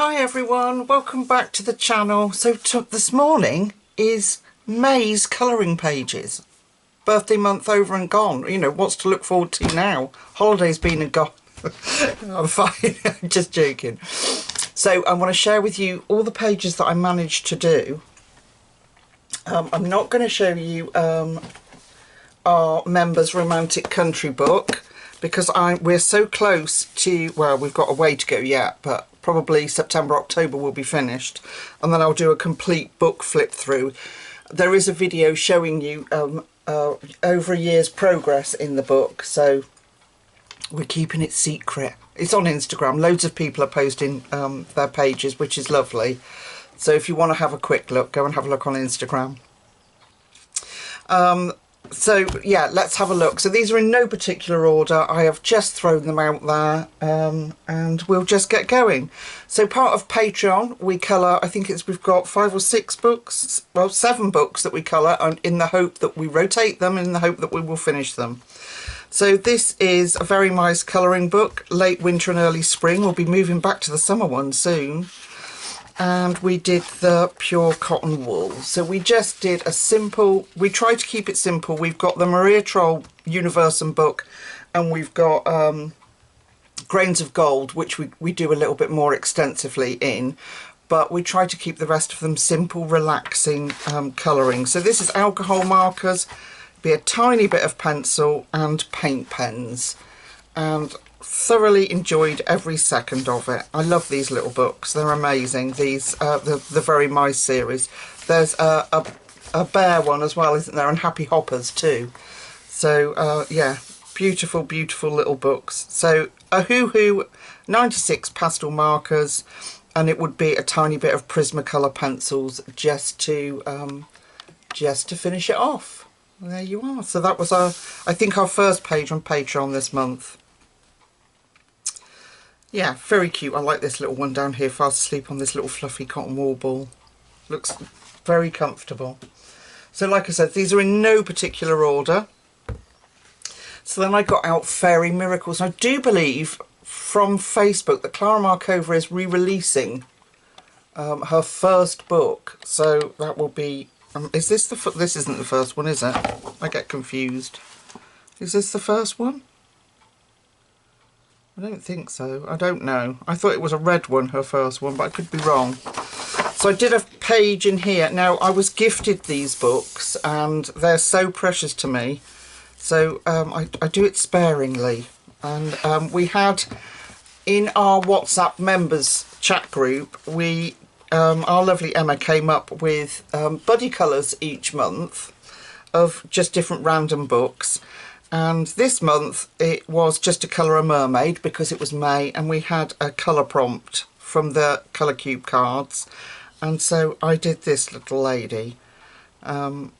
Hi everyone, welcome back to the channel. So this morning is May's colouring pages. Birthday month over and gone. You know, what's to look forward to now? Holiday's been and gone. I'm fine, I'm just joking. So I want to share with you all the pages that I managed to do. I'm not going to show you our members' romantic country book because we're so close to, well, we've got a way to go yet, but probably September, October will be finished, and then I'll do a complete book flip through. There is a video showing you over a year's progress in the book, so we're keeping it secret. It's on Instagram. Loads of people are posting their pages, which is lovely. So if you want to have a quick look, go and have a look on Instagram. So yeah, let's have a look. So these are in no particular order. I have just thrown them out there, and we'll just get going. So part of Patreon, we colour, I think we've got 5 or 6 books, well 7 books that we colour, and in the hope that we rotate them, in the hope that we will finish them. So this is a very nice colouring book, late winter and early spring. We'll be moving back to the summer one soon. And we did the pure cotton wool. So we just did a simple, we tried to keep it simple. We've got the Maria Troll Universum book, and we've got Grains of Gold, which we do a little bit more extensively in, but we try to keep the rest of them simple, relaxing colouring. So this is alcohol markers, be a tiny bit of pencil and paint pens, and thoroughly enjoyed every second of it. I love these little books, they're amazing. These the Very Mice series. There's a bear one as well, isn't there, and Happy Hoppers too. So yeah, beautiful little books. So a Hoo 96 pastel markers, and it would be a tiny bit of Prismacolor pencils just to finish it off. There you are. So that was I think our first page on Patreon this month. Yeah, very cute. I like this little one down here, fast asleep on this little fluffy cotton wool ball. Looks very comfortable. So like I said, these are in no particular order. So then I got out Fairy Miracles. I do believe from Facebook that Clara Markova is re-releasing her first book. So that will be... is this this isn't the first one, is it? I get confused. Is this the first one? I don't think so. I don't know. I thought it was a red one, her first one, but I could be wrong. So I did a page in here. Now, I was gifted these books, and they're so precious to me. So I do it sparingly. And we had, in our WhatsApp members chat group, our lovely Emma came up with buddy colours each month of just different random books. And this month it was just to colour a mermaid because it was May, and we had a colour prompt from the Colour Cube cards, and so I did this little lady. I'm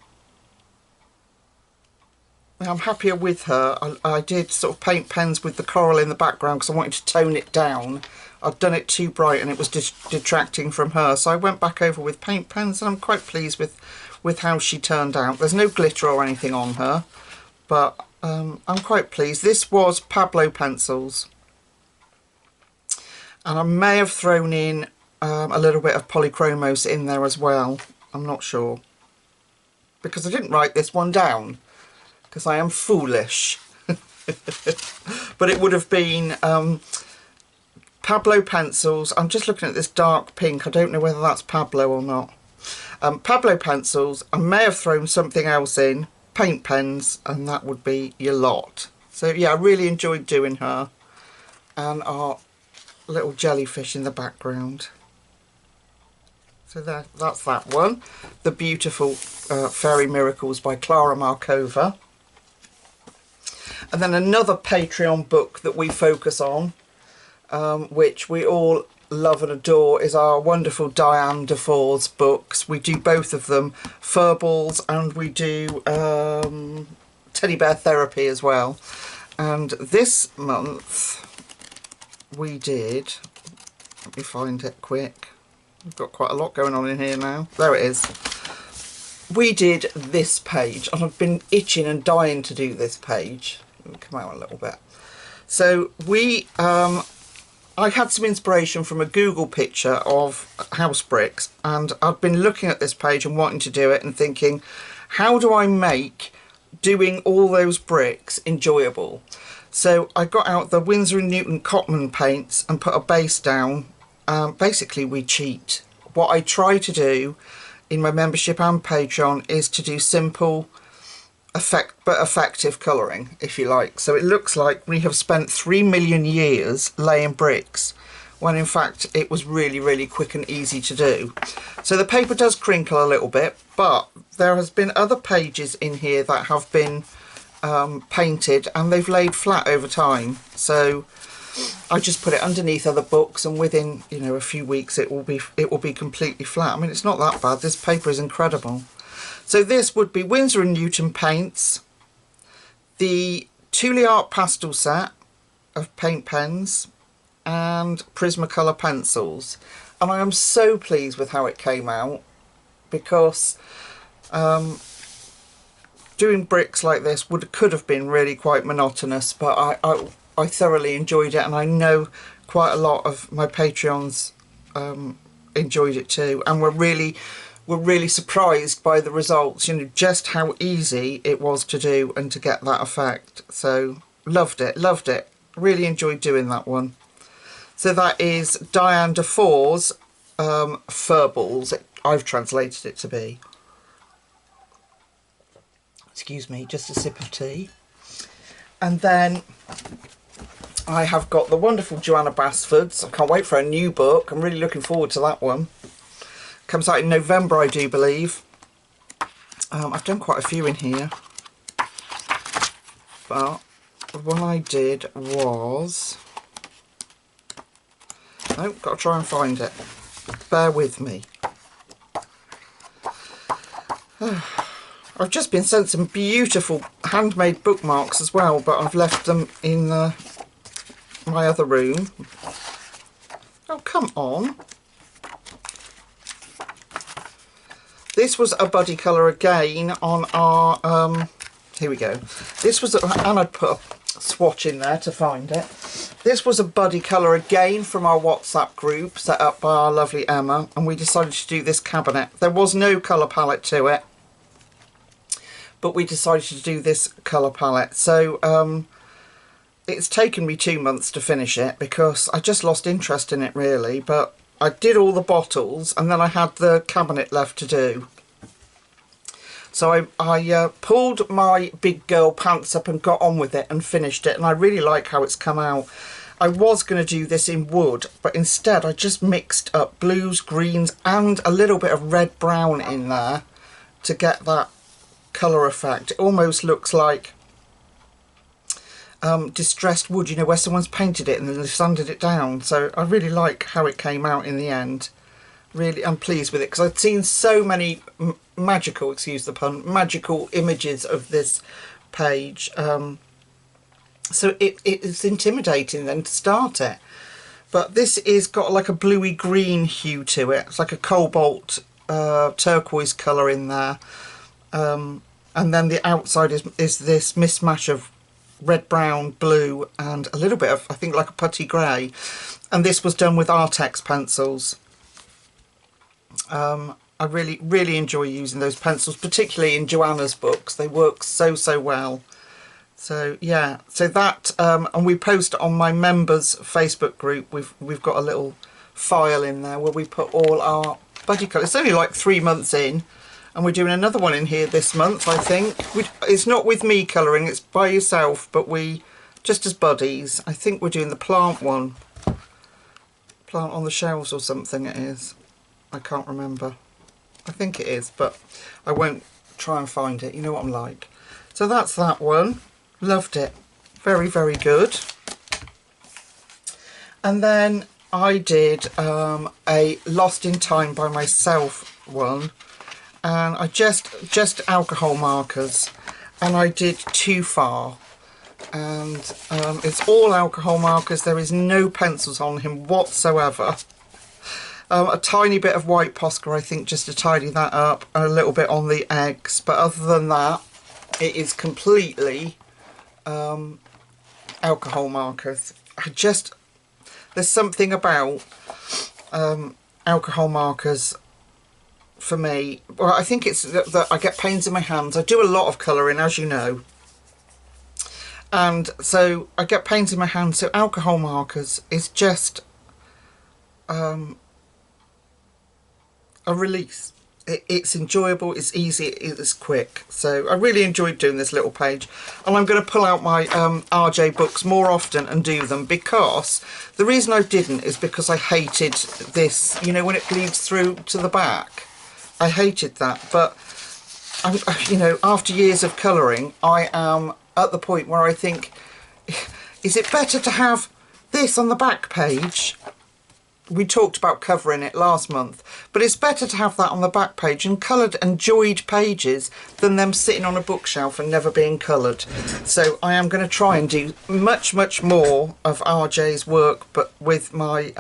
happier with her. I did sort of paint pens with the coral in the background because I wanted to tone it down. I'd done it too bright and it was detracting from her, so I went back over with paint pens, and I'm quite pleased with how she turned out. There's no glitter or anything on her, but I'm quite pleased. This was Pablo pencils, and I may have thrown in a little bit of polychromos in there as well. I'm not sure, because I didn't write this one down because I am foolish. But it would have been Pablo pencils. I'm just looking at this dark pink. I don't know whether that's Pablo or not. Pablo pencils. I may have thrown something else in. Paint pens, and that would be your lot. So yeah, I really enjoyed doing her, and our little jellyfish in the background. So that's that one. The beautiful Fairy Miracles by Clara Markova. And then another Patreon book that we focus on, which we all love and adore, is our wonderful Diane Defore's books. We do both of them, Furballs, and we do Teddy Bear Therapy as well. And this month we did, let me find it quick, we've got quite a lot going on in here now. There it is. We did this page, and I've been itching and dying to do this page. Let me come out a little bit. So we I had some inspiration from a Google picture of house bricks, and I've been looking at this page and wanting to do it and thinking, how do I make doing all those bricks enjoyable? So I got out the Winsor & Newton Cotman paints and put a base down. Basically we cheat. What I try to do in my membership and Patreon is to do simple but effective colouring, if you like. So it looks like we have spent 3 million years laying bricks, when in fact it was really, really quick and easy to do. So the paper does crinkle a little bit, but there has been other pages in here that have been painted and they've laid flat over time. So I just put it underneath other books, and within, you know, a few weeks it will be completely flat. I mean, it's not that bad. This paper is incredible. So this would be Winsor & Newton paints, the Thule Art pastel set of paint pens, and Prismacolor pencils. And I am so pleased with how it came out, because doing bricks like this could have been really quite monotonous, but I thoroughly enjoyed it, and I know quite a lot of my Patreons enjoyed it too, and were really surprised by the results, you know, just how easy it was to do and to get that effect. So loved it, really enjoyed doing that one. So that is Diane Defoe's Furballs, I've translated it to be. Excuse me, just a sip of tea. And then I have got the wonderful Joanna Basford's. I can't wait for a new book. I'm really looking forward to that one. Comes out in November, I do believe. I've done quite a few in here, but the one I did was... No, got to try and find it. Bear with me. I've just been sent some beautiful handmade bookmarks as well, but I've left them in my other room. Oh, come on. This was a buddy colour again on our, here we go. This was, and I put a swatch in there to find it. This was a buddy colour again from our WhatsApp group set up by our lovely Emma, and we decided to do this cabinet. There was no colour palette to it, but we decided to do this colour palette. So it's taken me 2 months to finish it because I just lost interest in it really, but I did all the bottles and then I had the cabinet left to do. So I pulled my big girl pants up and got on with it and finished it, and I really like how it's come out. I was going to do this in wood, but instead I just mixed up blues, greens and a little bit of red brown in there to get that colour effect. It almost looks like distressed wood, you know, where someone's painted it and then they've sanded it down. So I really like how it came out in the end. Really, I'm pleased with it because I've seen so many magical, excuse the pun, magical images of this page. So it's intimidating then to start it. But this is got like a bluey green hue to it. It's like a cobalt turquoise colour in there. And then the outside is this mismatch of red, brown, blue and a little bit of, I think, like a putty grey. And this was done with Artex pencils. I really enjoy using those pencils, particularly in Joanna's books. They work so well. So yeah, so that and we post on my members Facebook group. We've got a little file in there where we put all our buddy colours. It's only like 3 months in, and we're doing another one in here this month, I think. It's not with me colouring, it's by yourself, but we just as buddies. I think we're doing the plant one, plant on the shelves or something. It is. I can't remember. I think it is, but I won't try and find it. You know what I'm like. So that's that one. Loved it. Very good. And then I did a Lost in Time by myself one, and I just alcohol markers, and I did Too Far, and it's all alcohol markers. There is no pencils on him whatsoever. A tiny bit of white Posca, I think, just to tidy that up, and a little bit on the eggs, but other than that it is completely alcohol markers. There's something about alcohol markers for me. Well, I think it's that I get pains in my hands. I do a lot of colouring, as you know. And so I get pains in my hands. So alcohol markers is just a release. It's enjoyable, it's easy, it's quick. So I really enjoyed doing this little page, and I'm going to pull out my RJ books more often and do them, because the reason I didn't is because I hated this, you know, when it bleeds through to the back. I hated that, but you know, after years of colouring, I am at the point where I think, is it better to have this on the back page? We talked about covering it last month, but it's better to have that on the back page and coloured, enjoyed pages than them sitting on a bookshelf and never being coloured. So I am going to try and do much more of RJ's work, but with my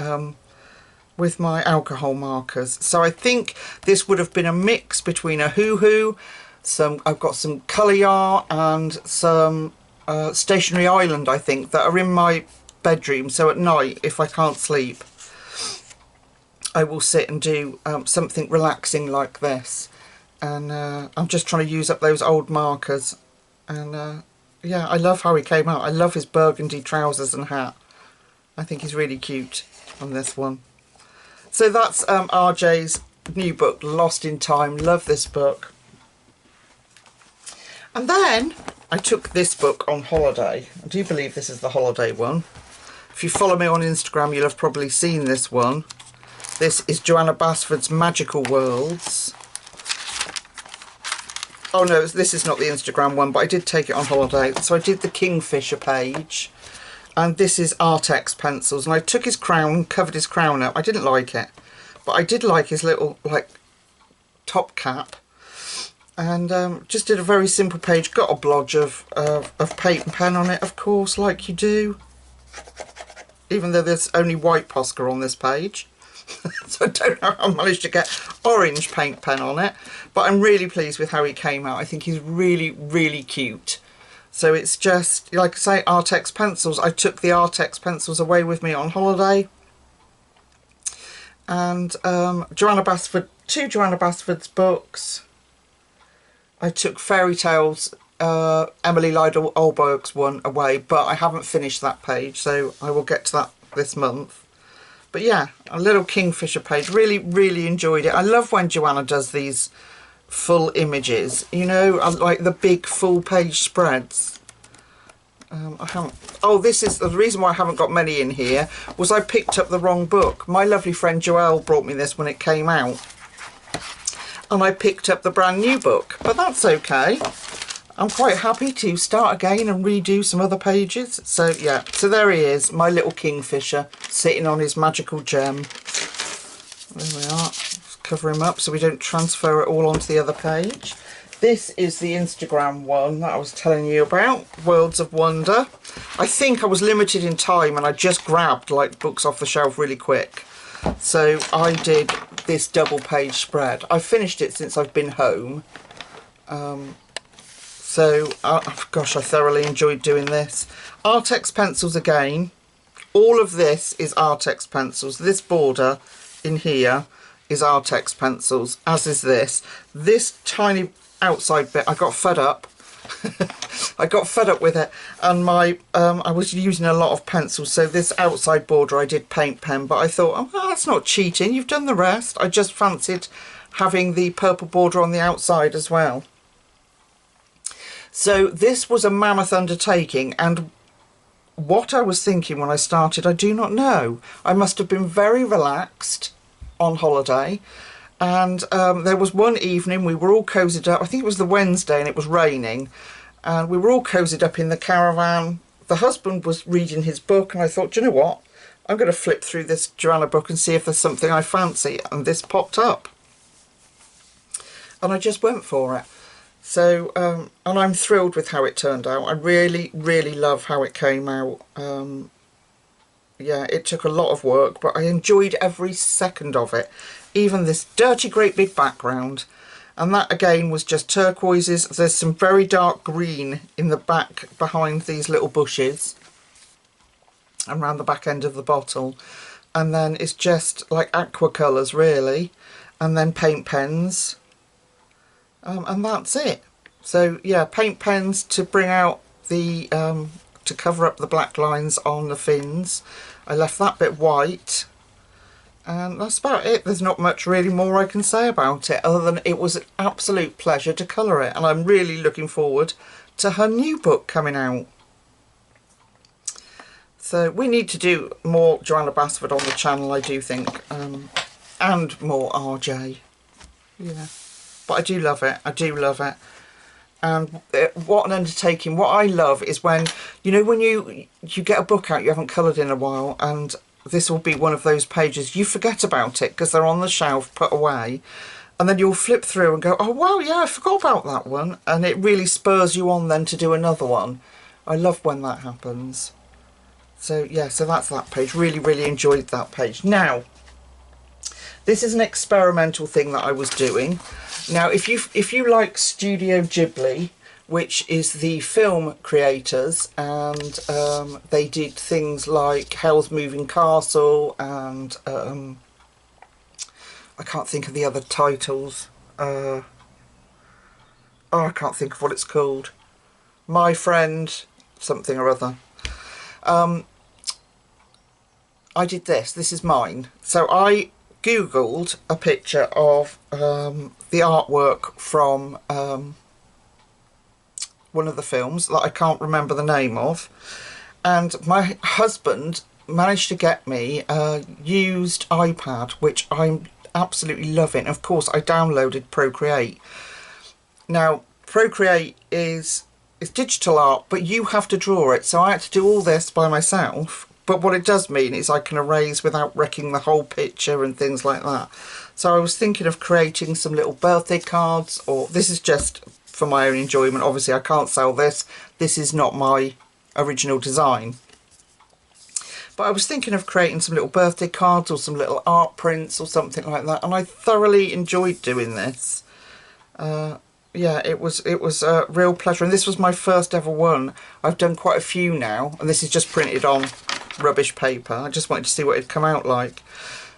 alcohol markers. So I think this would have been a mix between a hoo-hoo, I've got some colour yarn and some stationery island, I think, that are in my bedroom. So at night, if I can't sleep, I will sit and do something relaxing like this. And I'm just trying to use up those old markers. And yeah, I love how he came out. I love his burgundy trousers and hat. I think he's really cute on this one. So that's RJ's new book, Lost in Time. Love this book. And then I took this book on holiday. I do believe this is the holiday one. If you follow me on Instagram, you'll have probably seen this one. This is Joanna Basford's Magical Worlds. Oh no, this is not the Instagram one, but I did take it on holiday. So I did the Kingfisher page. And this is Artex pencils. And I took his crown, covered his crown up. I didn't like it, but I did like his little, like, top cap. And just did a very simple page. Got a blodge of paint and pen on it, of course, like you do. Even though there's only white Posca on this page. So I don't know how I managed to get orange paint pen on it. But I'm really pleased with how he came out. I think he's really cute. So it's just, like I say, Artex pencils. I took the Artex pencils away with me on holiday. And Joanna Basford, 2 Joanna Basford's books. I took Fairy Tales, Emily Lydill Olberg's one away, but I haven't finished that page, so I will get to that this month. But yeah, a little Kingfisher page. Really enjoyed it. I love when Joanna does these full images, you know, I like the big full page spreads. This is the reason why I haven't got many in here, was I picked up the wrong book. My lovely friend Joelle brought me this when it came out, and I picked up the brand new book, but that's okay. I'm quite happy to start again and redo some other pages. So yeah, so there he is, my little Kingfisher, sitting on his magical gem. There we are. Just cover him up so we don't transfer it all onto the other page. This is the Instagram one that I was telling you about, Worlds of Wonder. I think I was limited in time and I just grabbed like books off the shelf really quick. So I did this double page spread. I've finished it since I've been home. Gosh, I thoroughly enjoyed doing this. Artex pencils again. All of this is Artex pencils. This border in here is Artex pencils, as is this. This tiny outside bit, I got fed up. I got fed up with it, and I was using a lot of pencils, so this outside border I did paint pen, but I thought, oh, well, that's not cheating, you've done the rest. I just fancied having the purple border on the outside as well. So this was a mammoth undertaking, and what I was thinking when I started, I do not know. I must have been very relaxed on holiday, and there was one evening we were all cozied up. I think it was the Wednesday, and it was raining, and we were all cozied up in the caravan. The husband was reading his book, and I thought, do you know what, I'm going to flip through this Joanna book and see if there's something I fancy, and this popped up, and I just went for it. So and I'm thrilled with how it turned out. I really love how it came out. Yeah, it took a lot of work, but I enjoyed every second of it. Even this dirty great big background, and that again was just turquoises. There's some very dark green in the back behind these little bushes, and around the back end of the bottle. And then it's just like aqua colours really, and then paint pens, and that's it. So yeah, paint pens to bring out the to cover up the black lines on the fins. I left that bit white, and that's about it. There's not much really more I can say about it, other than it was an absolute pleasure to colour it, and I'm really looking forward to her new book coming out. So we need to do more Joanna Basford on the channel, I do think, and more RJ. Yeah, but I do love it. I do love it. And what an undertaking. What I love is when, you know, when you get a book out you haven't coloured in a while, and this will be one of those pages, you forget about it because they're on the shelf put away, and then you'll flip through and go, oh wow, yeah, I forgot about that one, and it really spurs you on then to do another one. I love when that happens. So yeah, so that's that page. Really, really enjoyed that page. Now, this is an experimental thing that I was doing. Now, if you like Studio Ghibli, which is the film creators, and they did things like Howl's Moving Castle, and I can't think of the other titles. Oh, I can't think of what it's called. My Friend something or other. I did this. This is mine. So I googled a picture of the artwork from one of the films that I can't remember the name of, and my husband managed to get me a used iPad, which I'm absolutely loving. Of course, I downloaded Procreate. Now, Procreate is digital art, but you have to draw it, so I had to do all this by myself. But what it does mean is I can erase without wrecking the whole picture and things like that. So I was thinking of creating some little birthday cards, or this is just for my own enjoyment. Obviously I can't sell this. This is not my original design. But I was thinking of creating some little birthday cards or some little art prints or something like that. And I thoroughly enjoyed doing this. Yeah, it was a real pleasure. And this was my first ever one. I've done quite a few now. And this is just printed on rubbish paper. I just wanted to see what it'd come out like.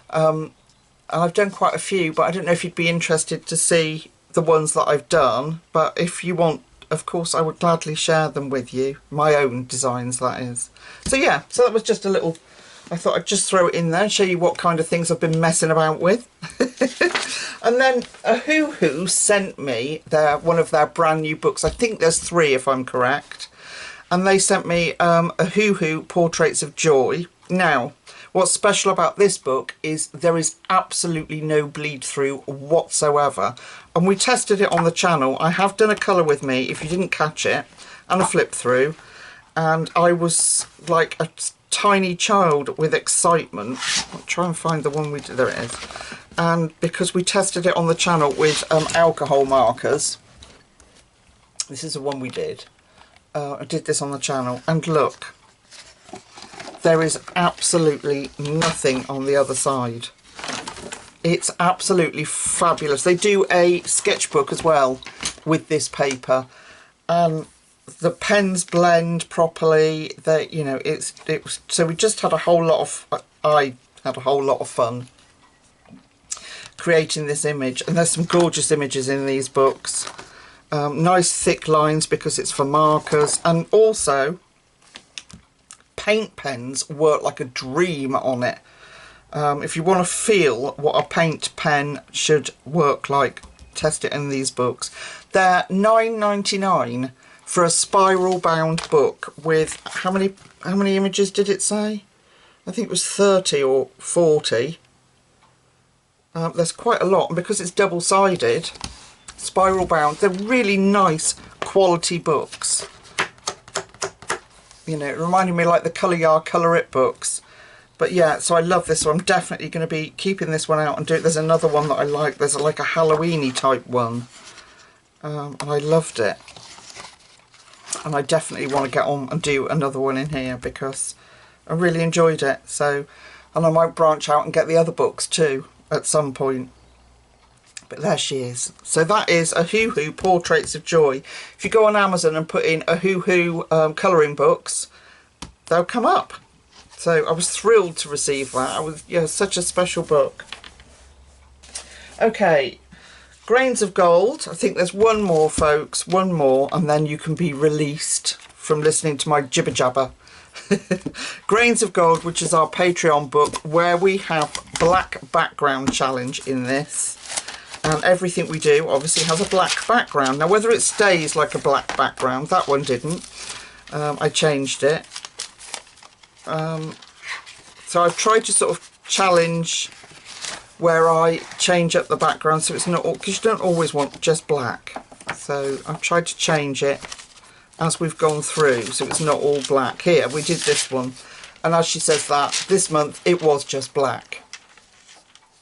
And I've done quite a few, but I don't know if you'd be interested to see the ones that I've done. But if you want, of course, I would gladly share them with you. My own designs, that is. So yeah, so that was just a little, I thought I'd just throw it in there and show you what kind of things I've been messing about with. And then Who sent me one of their brand new books. I think there's 3 if I'm correct. And they sent me a Who Portraits of Joy. Now, what's special about this book is there is absolutely no bleed through whatsoever. And we tested it on the channel. I have done a colour with me, if you didn't catch it, and a flip through. And I was like a tiny child with excitement. I'll try and find the one we did. There it is. And because we tested it on the channel with alcohol markers. This is the one we did. I did this on the channel, and look, there is absolutely nothing on the other side. It's absolutely fabulous. They do a sketchbook as well with this paper, and the pens blend properly. They, you know, it was, so we just had a whole lot of, I had a whole lot of fun creating this image, and there's some gorgeous images in these books. Nice thick lines because it's for markers, and also paint pens work like a dream on it. If you want to feel what a paint pen should work like, test it in these books. They're $9.99 for a spiral bound book with how many images did it say? I think it was 30 or 40. There's quite a lot, and because it's double-sided, spiral bound, they're really nice quality books. You know, it reminded me like the Colour Yard Colour It books. But yeah, so I love this, so I'm definitely going to be keeping this one out and do it. There's another one that I like. There's like a Halloween-y type one. And I loved it. And I definitely want to get on and do another one in here because I really enjoyed it. So, and I might branch out and get the other books too at some point. But there she is. So that is a Who Portraits of Joy. If you go on Amazon and put in a Who colouring books, they'll come up. So I was thrilled to receive that. I was, yeah, such a special book. Okay, Grains of Gold. I think there's one more, folks, one more, and then you can be released from listening to my jibber jabber. Grains of Gold, which is our Patreon book, where we have black background challenge in this, and everything we do obviously has a black background. Now whether it stays like a black background, that one didn't. I changed it. So I've tried to sort of challenge where I change up the background so it's not all, because you don't always want just black. So I've tried to change it as we've gone through so it's not all black. Here we did this one, and as she says that, this month it was just black.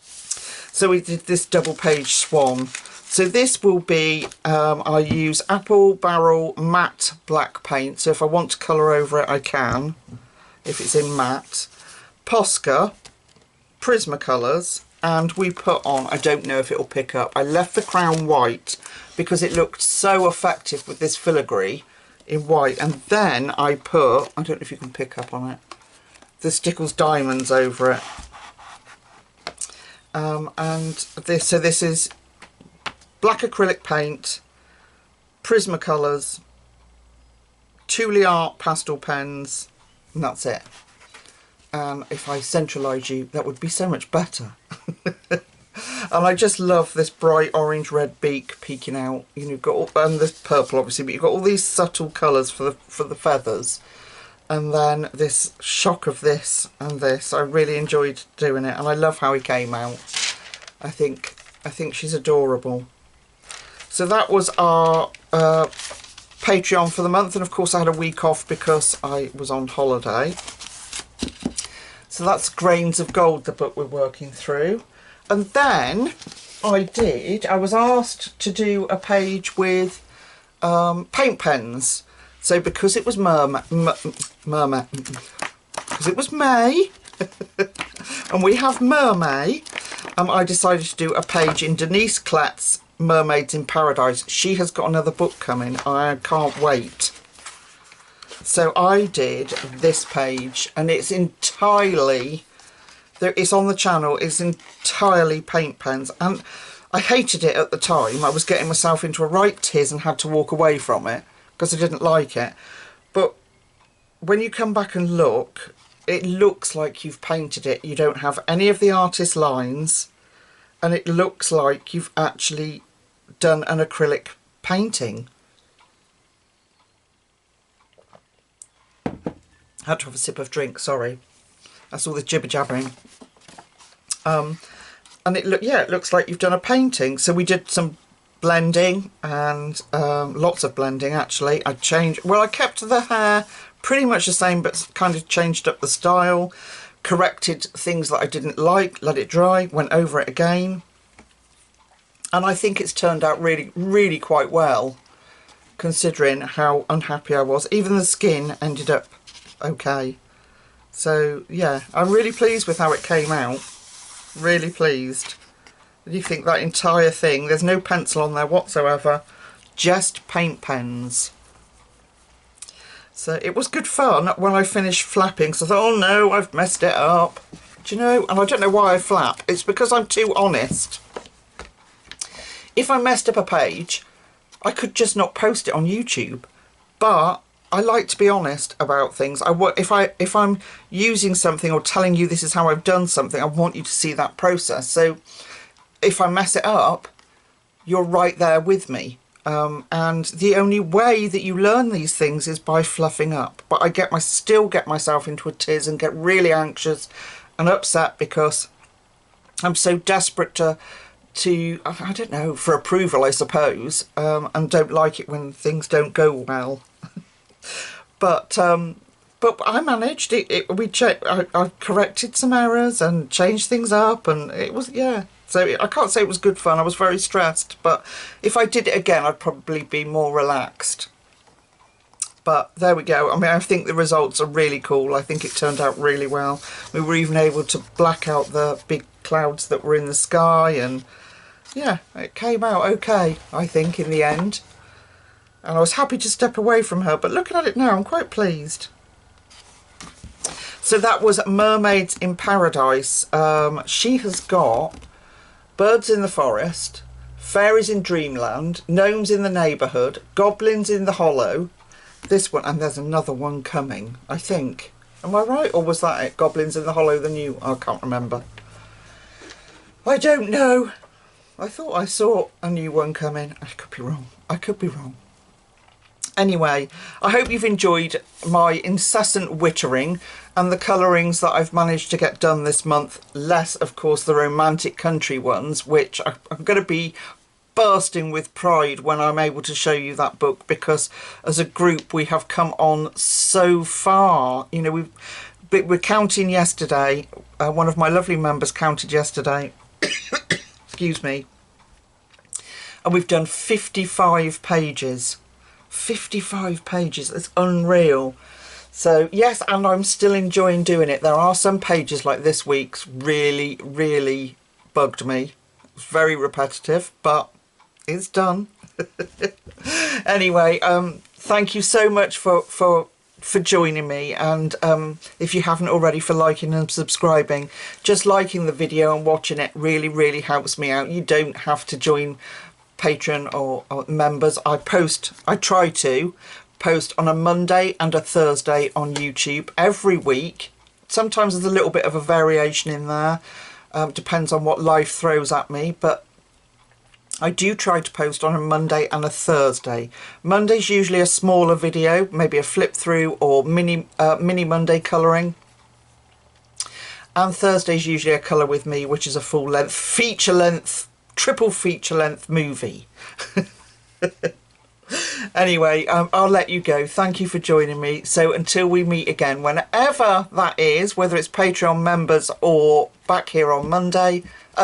So we did this double page swan. So this will be, I use Apple Barrel matte black paint, so if I want to colour over it I can, if it's in matte. Posca, Prismacolors, and we put on, I don't know if it'll pick up, I left the crown white because it looked so effective with this filigree in white, and then I put, I don't know if you can pick up on it, the Stickles Diamonds over it. And this, so this is black acrylic paint, Prismacolors, Thule Art pastel pens, and that's it. If I centralise you, that would be so much better. And I just love this bright orange red beak peeking out. You know, you've got all, and this purple obviously, but you've got all these subtle colours for the feathers, and then this shock of this and this. I really enjoyed doing it, and I love how he came out. I think she's adorable. So that was our Patreon for the month, and of course I had a week off because I was on holiday. So that's Grains of Gold, the book we're working through. And then I was asked to do a page with paint pens. So because it was because it was May, and we have Mermay, I decided to do a page in Denise Klett's Mermaids in Paradise. She has got another book coming. I can't wait. So I did this page, and it's entirely, it's on the channel, it's entirely paint pens, and I hated it at the time. I was getting myself into a right tiz and had to walk away from it because I didn't like it. But when you come back and look, it looks like you've painted it. You don't have any of the artist lines, and it looks like you've actually done an acrylic painting. I had to have a sip of drink, sorry. That's all the jibber jabbering. And it looks like you've done a painting. So we did some blending, and lots of blending actually. I kept the hair pretty much the same, but kind of changed up the style, corrected things that I didn't like, let it dry, went over it again. And I think it's turned out really, really quite well, considering how unhappy I was. Even the skin ended up okay. So yeah, I'm really pleased with how it came out. Really pleased. What do you think? That entire thing, there's no pencil on there whatsoever, just paint pens. So it was good fun when I finished flapping, so I thought, oh no, I've messed it up. Do you know, and I don't know why I flap, it's because I'm too honest. If I messed up a page, I could just not post it on YouTube, but I like to be honest about things. If I'm using something or telling you this is how I've done something, I want you to see that process. So if I mess it up, you're right there with me. And the only way that you learn these things is by fluffing up. But I still get myself into a tiz and get really anxious and upset because I'm so desperate to I don't know, for approval, I suppose, and don't like it when things don't go well. But I managed it. I corrected some errors and changed things up, and it was, yeah. So I can't say it was good fun. I was very stressed, but if I did it again, I'd probably be more relaxed. But there we go. I mean, I think the results are really cool. I think it turned out really well. We were even able to black out the big clouds that were in the sky, and yeah, it came out okay, I think, in the end. And I was happy to step away from her, but looking at it now, I'm quite pleased. So that was Mermaids in Paradise. She has got Birds in the Forest, Fairies in Dreamland, Gnomes in the Neighbourhood, Goblins in the Hollow. This one, and there's another one coming, I think. Am I right? Or was that it? Goblins in the Hollow, the new... I can't remember. I don't know. I thought I saw a new one coming. I could be wrong. I could be wrong. Anyway, I hope you've enjoyed my incessant wittering and the colourings that I've managed to get done this month. Less, of course, the romantic country ones, which I'm going to be bursting with pride when I'm able to show you that book, because as a group we have come on so far. You know, we're counting yesterday. One of my lovely members counted yesterday. Excuse me. And we've done 55 pages. 55 pages. It's unreal. So yes, and I'm still enjoying doing it. There are some pages like this week's really bugged me. It's very repetitive, but it's done. Anyway, thank you so much for joining me, and if you haven't already, for liking and subscribing. Just liking the video and watching it really helps me out. You don't have to join Patreon or members. I try to post on a Monday and a Thursday on YouTube every week. Sometimes there's a little bit of a variation in there, depends on what life throws at me, but I do try to post on a Monday and a Thursday. Monday's usually a smaller video, maybe a flip through or mini Monday colouring. And Thursday's usually a colour with me, which is a full length, feature length, triple feature length movie. Anyway, I'll let you go. Thank you for joining me. So until we meet again, whenever that is, whether it's Patreon members or back here on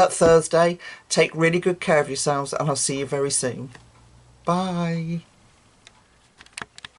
Thursday, take really good care of yourselves, and I'll see you very soon. Bye.